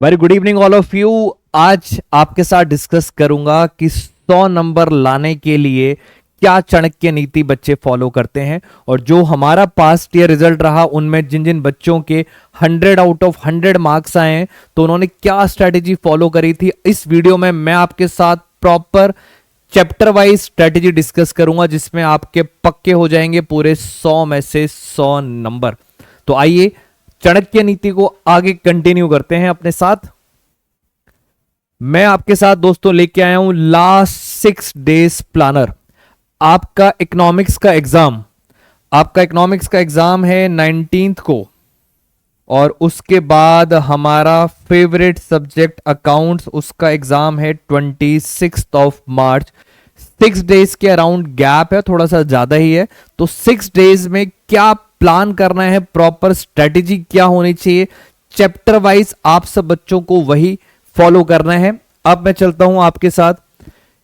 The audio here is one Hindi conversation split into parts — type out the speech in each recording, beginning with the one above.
Very good evening all of you. आज आपके साथ डिस्कस करूंगा कि 100 नंबर लाने के लिए क्या चाणक्य नीति बच्चे फॉलो करते हैं, और जो हमारा पास्ट ईयर रिजल्ट रहा उनमें जिन जिन बच्चों के 100 आउट ऑफ 100 मार्क्स आए हैं तो उन्होंने क्या स्ट्रेटेजी फॉलो करी थी। इस वीडियो में मैं आपके साथ proper chapter wise strategy discuss करूंगा जिसमें आपके पक्के हो जाएंगे पूरे 100 में से 100 नंबर। तो आइए चाणक्य नीति को आगे कंटिन्यू करते हैं अपने साथ। मैं आपके साथ दोस्तों लेके आया हूं लास्ट 6 डेज प्लानर। आपका इकोनॉमिक्स का एग्जाम है 19th को, और उसके बाद हमारा फेवरेट सब्जेक्ट अकाउंट्स, उसका एग्जाम है 26 ऑफ मार्च। 6 डेज के अराउंड गैप है, थोड़ा सा ज्यादा ही है। तो 6 डेज में क्या प्लान करना है, प्रॉपर स्ट्रेटेजी क्या होनी चाहिए, चैप्टर वाइज आप सब बच्चों को वही फॉलो करना है। अब मैं चलता हूं आपके साथ।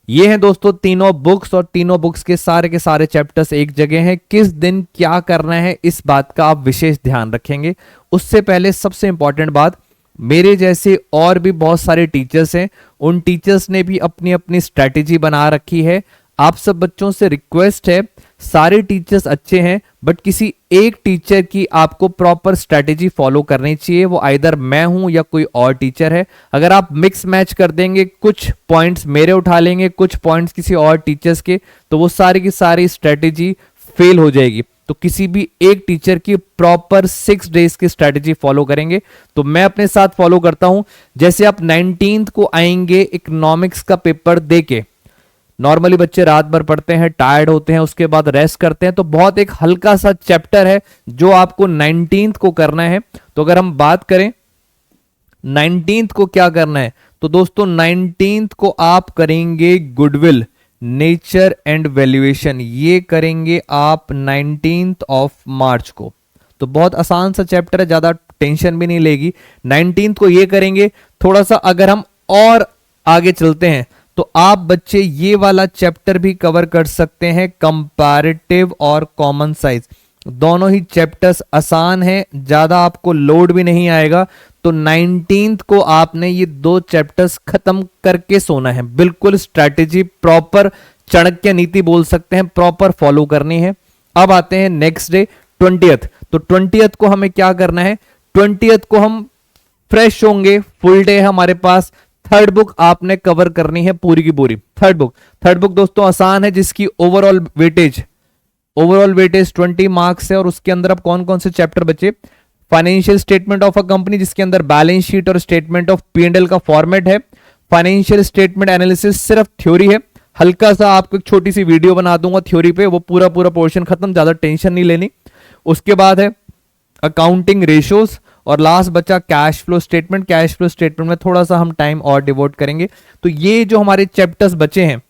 ये हैं दोस्तों तीनों बुक्स, और तीनों बुक्स के सारे चैप्टर्स एक जगह हैं। किस दिन क्या करना है इस बात का आप विशेष ध्यान रखेंगे। उससे पहले सबसे इंपॉर्टेंट बात, मेरे जैसे और भी बहुत सारे टीचर्स हैं, उन टीचर्स ने भी अपनी अपनी स्ट्रैटेजी बना रखी है। आप सब बच्चों से रिक्वेस्ट है, सारे टीचर्स अच्छे हैं बट किसी एक टीचर की आपको प्रॉपर स्ट्रैटेजी फॉलो करनी चाहिए। वो आइदर मैं हूं या कोई और टीचर है। अगर आप मिक्स मैच कर देंगे, कुछ पॉइंट्स मेरे उठा लेंगे, कुछ पॉइंट्स किसी और टीचर्स के, तो वो सारी की सारी स्ट्रैटेजी फेल हो जाएगी। तो किसी भी एक टीचर की प्रॉपर 6 डेज की स्ट्रैटेजी फॉलो करेंगे। तो मैं अपने साथ फॉलो करता हूं। जैसे आप 19th को आएंगे इकोनॉमिक्स का पेपर देके, नॉर्मली बच्चे रात भर पढ़ते हैं, टायर्ड होते हैं, उसके बाद रेस्ट करते हैं, तो बहुत एक हल्का सा चैप्टर है जो आपको 19th को करना है। तो अगर हम बात करें 19th को क्या करना है, तो दोस्तों 19th को आप करेंगे गुडविल, नेचर एंड वैल्यूएशन। ये करेंगे आप 19th ऑफ मार्च को। तो बहुत आसान सा चैप्टर है, ज्यादा टेंशन भी नहीं लेगी। 19th को ये करेंगे। थोड़ा सा अगर हम और आगे चलते हैं तो आप बच्चे ये वाला चैप्टर भी कवर कर सकते हैं, कंपैरेटिव और कॉमन साइज। दोनों ही चैप्टर्स आसान हैं, ज्यादा आपको लोड भी नहीं आएगा। तो 19th को आपने ये 2 चैप्टर्स खत्म करके सोना है। बिल्कुल स्ट्रैटेजी प्रॉपर चाणक्य नीति बोल सकते हैं, प्रॉपर फॉलो करनी है। अब आते हैं नेक्स्ट डे 20th। तो 20th को हमें क्या करना है, 20th को हम फ्रेश होंगे, फुल डे है हमारे पास। थर्ड बुक आपने कवर करनी है पूरी की पूरी। थर्ड बुक दोस्तों आसान है, जिसकी ओवरऑल वेटेज 20 मार्क्स है। और उसके अंदर अब कौन कौन से चैप्टर बचे, financial statement of a company, जिसके अंदर बैलेंस शीट और स्टेटमेंट ऑफ P&L का फॉर्मेट है। फाइनेंशियल स्टेटमेंट एनालिसिस सिर्फ थ्योरी है, हल्का सा आपको एक छोटी सी वीडियो बना दूंगा थ्योरी पे, वो पूरा पोर्शन खत्म, ज्यादा टेंशन नहीं लेनी। उसके बाद है अकाउंटिंग रेशियोज, और लास्ट बचा कैश फ्लो स्टेटमेंट में थोड़ा सा हम टाइम और डिवोट करेंगे। तो ये जो हमारे चैप्टर्स बचे हैं,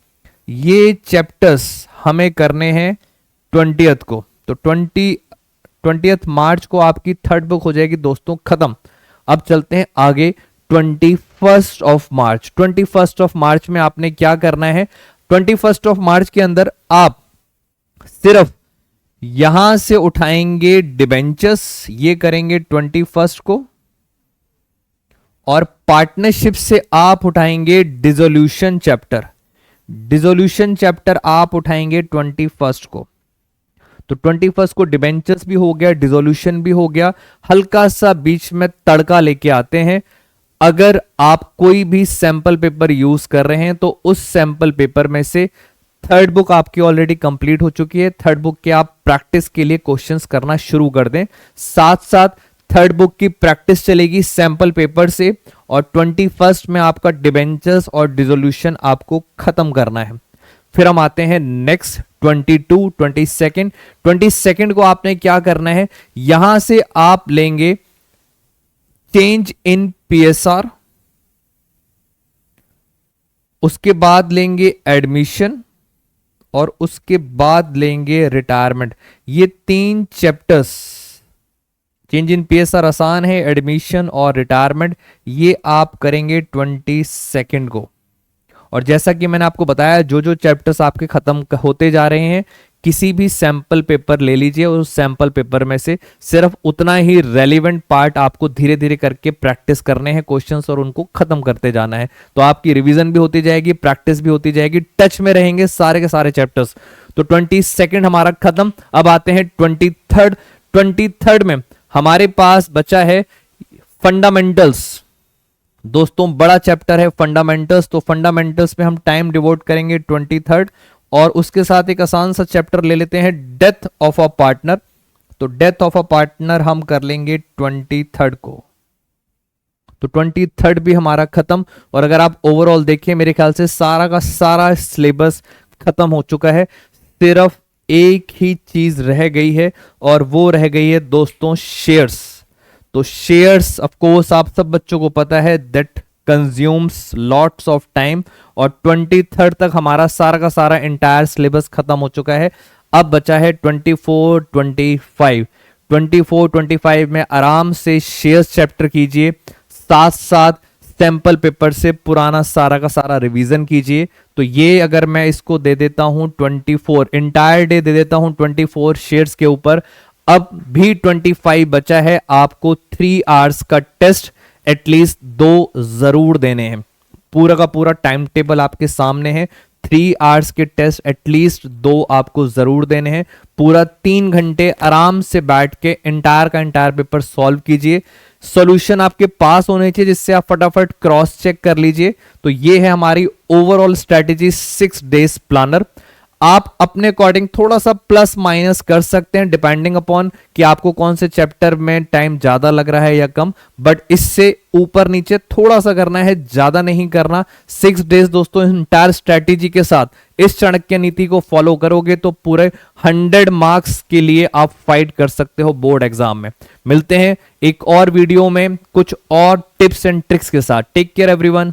ये चैप्टर्स हमें करने हैं 20th को। तो 20th मार्च को आपकी थर्ड बुक हो जाएगी दोस्तों खत्म। अब चलते हैं आगे 21st of March. 21st of March में आपने क्या करना है, 21st ऑफ मार्च के अंदर आप सिर्फ यहां से उठाएंगे डिबेंचर्स, ये करेंगे 21st को। और पार्टनरशिप से आप उठाएंगे डिसोल्यूशन चैप्टर आप उठाएंगे 21st को। तो 21st को डिबेंचर्स भी हो गया, डिसोल्यूशन भी हो गया। हल्का सा बीच में तड़का लेके आते हैं। अगर आप कोई भी सैंपल पेपर यूज कर रहे हैं तो उस सैंपल पेपर में से थर्ड बुक आपकी ऑलरेडी कंप्लीट हो चुकी है। थर्ड बुक के आप प्रैक्टिस के लिए क्वेश्चंस करना शुरू कर दें, साथ साथ थर्ड बुक की प्रैक्टिस चलेगी सैंपल पेपर से। और 21st में आपका डिबेंचर्स और डिसोल्यूशन आपको खत्म करना है। फिर हम आते हैं नेक्स्ट 22 को आपने क्या करना है, यहां से आप लेंगे चेंज इन PSR, उसके बाद लेंगे एडमिशन, और उसके बाद लेंगे रिटायरमेंट। ये 3 चैप्टर्स, चेंज इन PSR आसान है, एडमिशन और रिटायरमेंट, ये आप करेंगे 22 को। और जैसा कि मैंने आपको बताया, जो जो चैप्टर्स आपके खत्म होते जा रहे हैं, किसी भी सैंपल पेपर ले लीजिए और उस सैंपल पेपर में से सिर्फ उतना ही रेलिवेंट पार्ट आपको धीरे धीरे करके प्रैक्टिस करने हैं क्वेश्चंस और उनको खत्म करते जाना है। तो आपकी रिवीजन भी होती जाएगी, प्रैक्टिस भी होती जाएगी, टच में रहेंगे सारे के सारे चैप्टर्स। तो 22 हमारा खत्म। अब आते हैं 23rd में हमारे पास बचा है फंडामेंटल्स। दोस्तों बड़ा चैप्टर है फंडामेंटल्स, तो फंडामेंटल्स पे हम टाइम डिवोट करेंगे 23rd, और उसके साथ एक आसान सा चैप्टर ले लेते हैं डेथ ऑफ अ पार्टनर। तो डेथ ऑफ अ पार्टनर हम कर लेंगे 23rd को। तो 23rd भी हमारा खत्म। और अगर आप ओवरऑल देखें मेरे ख्याल से सारा का सारा सिलेबस खत्म हो चुका है, सिर्फ एक ही चीज रह गई है और वो रह गई है दोस्तों शेयर्स। तो शेयर्स ऑफ कोर्स आप सब बच्चों को पता है that consumes lots of time, और 23rd तक हमारा सारा का सारा इंटायर सिलेबस खत्म हो चुका है। अब बचा है 24-25 में आराम से शेयर्स चैप्टर कीजिए, साथ साथ सैंपल पेपर से पुराना सारा का सारा रिवीजन कीजिए। तो ये अगर मैं इसको दे देता हूं 24 इंटायर डे दे देता हूं 24 शेयर्स के ऊपर, अब भी 25 बचा है। आपको 3 आवर्स का टेस्ट एटलीस्ट 2 जरूर देने हैं। पूरा का पूरा टाइम टेबल आपके सामने है, 3 आवर्स के टेस्ट एटलीस्ट 2 आपको जरूर देने हैं। पूरा 3 घंटे आराम से बैठ के इंटायर का इंटायर पेपर सॉल्व कीजिए। सॉल्यूशन आपके पास होने चाहिए जिससे आप फटाफट क्रॉस चेक कर लीजिए। तो ये है हमारी ओवरऑल स्ट्रेटेजी 6 डेज प्लानर। आप अपने अकॉर्डिंग थोड़ा सा प्लस माइनस कर सकते हैं डिपेंडिंग अपॉन कि आपको कौन से चैप्टर में टाइम ज्यादा लग रहा है या कम, बट इससे ऊपर नीचे थोड़ा सा करना है, ज्यादा नहीं करना। 6 डेज दोस्तों इंटायर स्ट्रेटेजी के साथ इस चाणक्य नीति को फॉलो करोगे तो पूरे 100 मार्क्स के लिए आप फाइट कर सकते हो बोर्ड एग्जाम में। मिलते हैं एक और वीडियो में कुछ और टिप्स एंड ट्रिक्स के साथ। Take care everyone.